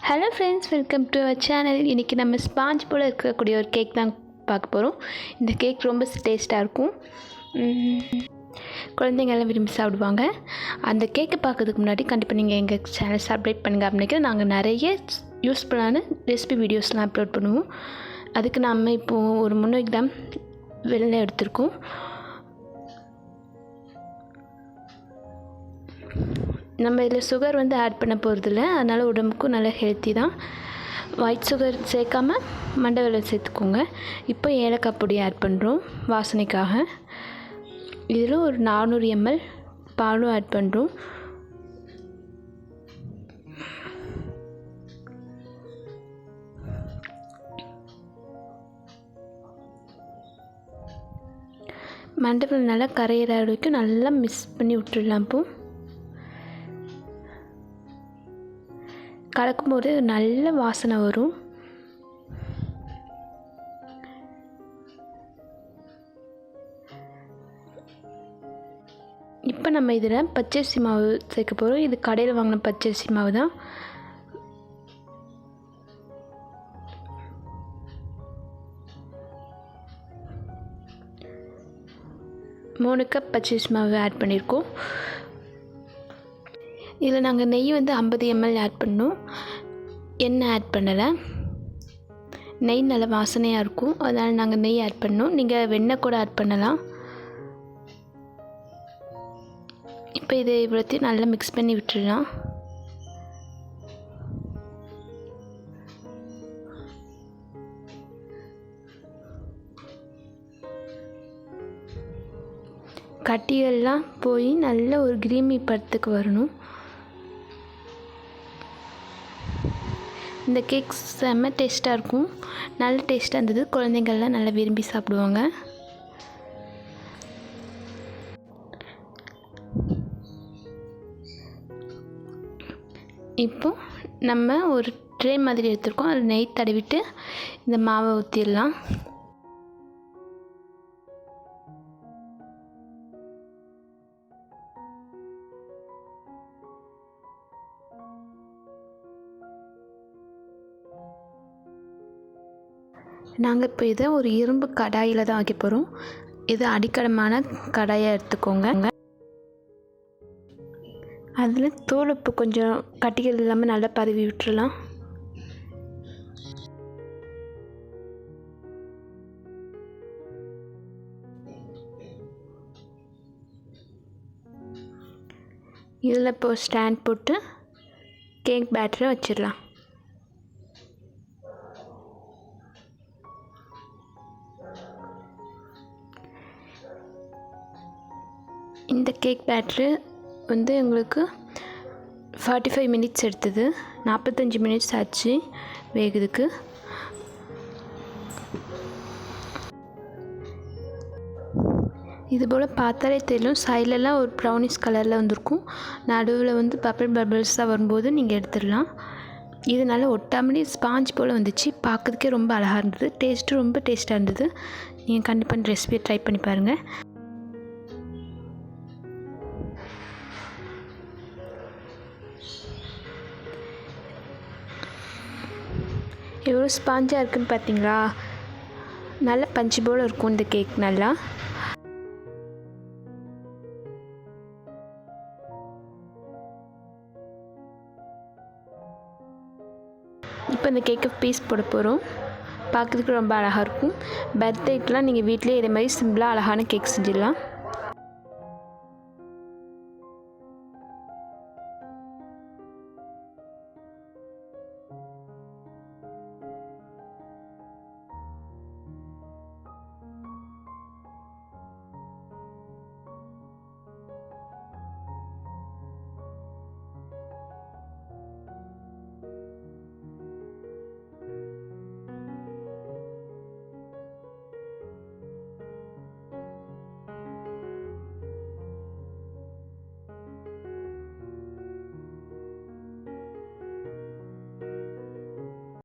Hello friends, welcome to our channel. இன்றைக்கி நம்ம sponge போல் இருக்கக்கூடிய ஒரு கேக் தான் பார்க்க போகிறோம். இந்த கேக் ரொம்ப டேஸ்ட்டாக இருக்கும், குழந்தைங்கள்லாம் விரும்பி சாப்பிடுவாங்க. அந்த கேக்கை பார்க்கறதுக்கு முன்னாடி கண்டிப்பாக நீங்கள் எங்கள் சேனல் சப்ஸ்கிரைப் பண்ணுங்கள். அப்படின்னா நாங்கள் நிறைய யூஸ்ஃபுல்லான ரெசிபி வீடியோஸ்லாம் அப்லோட் பண்ணுவோம். அதுக்கு நம்ம இப்போது ஒரு 300 கிராம் வெல்லம் எடுத்திருக்கோம். நம்ம இதில் சுகர் ஆட் பண்ண போகிறதில்ல, அதனால் உடம்புக்கும் நல்ல ஹெல்த்தி தான். ஒயிட் சுகர் சேர்க்காமல் மண்டை வெல்லம் சேர்த்துக்கோங்க. இப்போ ஏலக்காய் பொடி ஆட் பண்ணுறோம் வாசனைக்காக. இதில் ஒரு 400 ml பாலும் ஆட் பண்ணுறோம். மண்டை வெல்லம் நல்லா கரையிற வரைக்கும் நல்லா மிக்ஸ் பண்ணி விட்டுடலாம். இப்போ கலக்கும்போது நல்ல வாசனை வரும். இப்போ நம்ம இதில் பச்சரிசி மாவு சேர்க்க போகிறோம். இது கடையில் வாங்கின பச்சரிசி மாவு தான். மூணு கப் பச்சரிசி மாவு ஆட் பண்ணியிருக்கோம். இதில் நாங்கள் நெய் 50 ml ஆட் பண்ணோம், எண்ணெய் ஆட் பண்ணலை. நெய் நல்ல வாசனையாக இருக்கும், அதனால் நாங்கள் நெய் ஆட் பண்ணோம். நீங்கள் வெண்ணெய் கூட ஆட் பண்ணலாம். இப்போ இதை இவ்வளோத்தையும் நல்லா மிக்ஸ் பண்ணி விட்டுடலாம். கட்டியெல்லாம் போய் நல்ல ஒரு கிரீமி பதத்துக்கு வரணும். இந்த கேக் செம்ம டேஸ்ட்டாக இருக்கும், நல்ல டேஸ்ட்டாக இருந்தது. குழந்தைங்கள்லாம் நல்லா விரும்பி சாப்பிடுவாங்க. இப்போ நம்ம ஒரு ட்ரே மாதிரி எடுத்துருக்கோம், அதில் நெய் தடவிட்டு இந்த மாவை ஊற்றிடலாம். நாங்கள் இப்போ இதை ஒரு இரும்பு கடாயில் தான் வைக்க போகிறோம். இது அடிக்கடமான கடாயை எடுத்துக்கோங்க. அதில் தூள் உப்பு கொஞ்சம் கட்டிகள் இல்லாமல் நல்லா பரவி விட்டுறலாம். இதில் இப்போ ஸ்டாண்ட் போட்டு கேக் பேட்டரை வச்சிடலாம். இந்த கேக் பேட்ரு எங்களுக்கு 45 மினிட்ஸ் எடுத்தது. 45 மினிட்ஸ் ஆச்சு வேகுதுக்கு. இதுபோல் பார்த்தாலே தெரியும், சைட்லலாம் ஒரு ப்ரௌனிஷ் கலரில் வந்திருக்கும். நடுவில் பபிள்ஸாக வரும்போது நீங்கள் எடுத்துடலாம். இது நல்லா ஒட்டாமலே ஸ்பாஞ்ச் போல் வந்துச்சு. பார்க்கறதுக்கே ரொம்ப அழகாக இருந்தது. டேஸ்ட்டும் ரொம்ப டேஸ்ட்டாக இருந்தது. நீங்கள் கண்டிப்பாக இந்த ரெசிபியை ட்ரை பண்ணி பாருங்கள். எவ்வளோ ஸ்பாஞ்சாக இருக்குதுன்னு பார்த்தீங்களா? நல்ல பஞ்சு போல் இருக்கும் இந்த கேக். நல்லா இப்போ இந்த கேக்கை பீஸ் போட போகிறோம். பார்க்குறதுக்கு ரொம்ப அழகாக இருக்கும். பர்த்டேக்கெலாம் நீங்கள் வீட்டிலே இதே மாதிரி சிம்பிளாக அழகான கேக் செஞ்சிடலாம்.